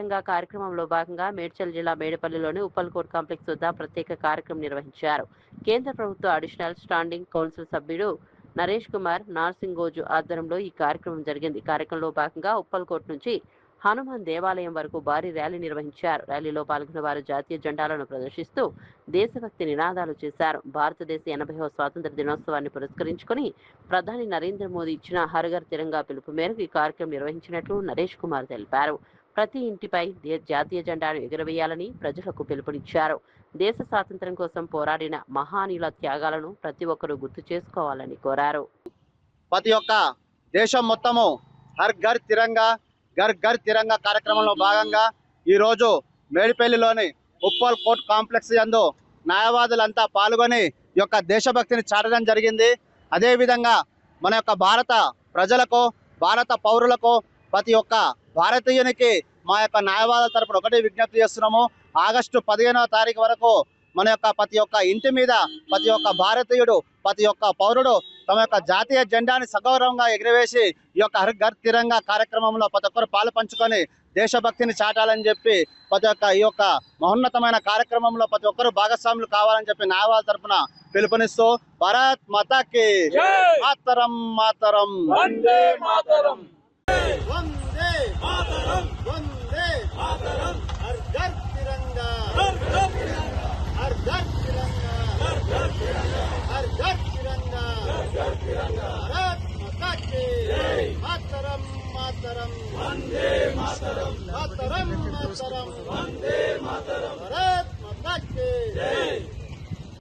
తిరంగా కార్యక్రమంలో భాగంగా మేడ్చల్ జిల్లా మేడిపల్లిలోని ఉప్పల్కోట్ కాంప్లెక్స్ వద్ద ప్రత్యేక కార్యక్రమం నిర్వహించారు. కేంద్ర ప్రభుత్వ అడిషనల్ స్టాండింగ్ కౌన్సిల్ సభ్యుడు నరేష్ కుమార్ నార్సింగోజు ఆధ్వర్యంలో ఈ కార్యక్రమం జరిగింది. కార్యక్రమంలో భాగంగా ఉప్పల్కోట్ నుంచి హనుమాన్ దేవాలయం వరకు భారీ ర్యాలీ నిర్వహించారు. ర్యాలీలో పాల్గొన్న వారు జాతీయ జెండాలను ప్రదర్శిస్తూ దేశభక్తి నినాదాలు చేశారు. భారతదేశ 80వ స్వాతంత్ర దినోత్సవాన్ని పురస్కరించుకుని ప్రధాని నరేంద్ర మోదీ ఇచ్చిన హర్ ఘర్ తిరంగా పిలుపు మేరకు ఈ కార్యక్రమం నిర్వహించినట్లు నరేష్ కుమార్ తెలిపారు. ప్రతి ఇంటిపై జాతీయ జెండాను ఎగురవేయాలని ప్రజలకు పిలుపునిచ్చారు. దేశ స్వాతంత్ర్యం కోసం పోరాడిన మహానీయుల త్యాగాలను ప్రతి ఒక్కరూ గుర్తు చేసుకోవాలని కోరారు. ప్రతి ఒక్క దేశం మొత్తము హర్ ఘర్ తిరంగా ఘర్ ఘర్ తిరంగా కార్యక్రమంలో భాగంగా ఈరోజు మేడిపల్లిలోని ఉప్పల్ కోర్ట్ కాంప్లెక్స్ యందు న్యాయవాదులంతా పాల్గొని ఈ యొక్క దేశభక్తిని చాటడం జరిగింది. అదేవిధంగా మన యొక్క భారత ప్రజలకు, భారత పౌరులకు, ప్రతి ఒక్క భారతీయునికి మా యొక్క న్యాయవాదుల తరపున ఒకటే విజ్ఞప్తి చేస్తున్నాము. ఆగస్టు 15వ తారీఖు వరకు మన యొక్క ప్రతి ఒక్క ఇంటి మీద ప్రతి ఒక్క భారతీయుడు, ప్రతి ఒక్క పౌరుడు తమ యొక్క జాతీయ జెండాని సగౌరవంగా ఎగురవేసి ఈ యొక్క హర్ ఘర్ తిరంగా కార్యక్రమంలో ప్రతి ఒక్కరు పాలు పంచుకొని దేశభక్తిని చాటాలని చెప్పి ప్రతి ఒక్క ఈ యొక్క మహోన్నతమైన కార్యక్రమంలో ప్రతి ఒక్కరు భాగస్వాములు కావాలని చెప్పి న్యాయవాదుల తరపున పిలుపునిస్తూ భారత్ మాతాకి మాతరం మాతరం వందే మాతరం వందే మాతరం.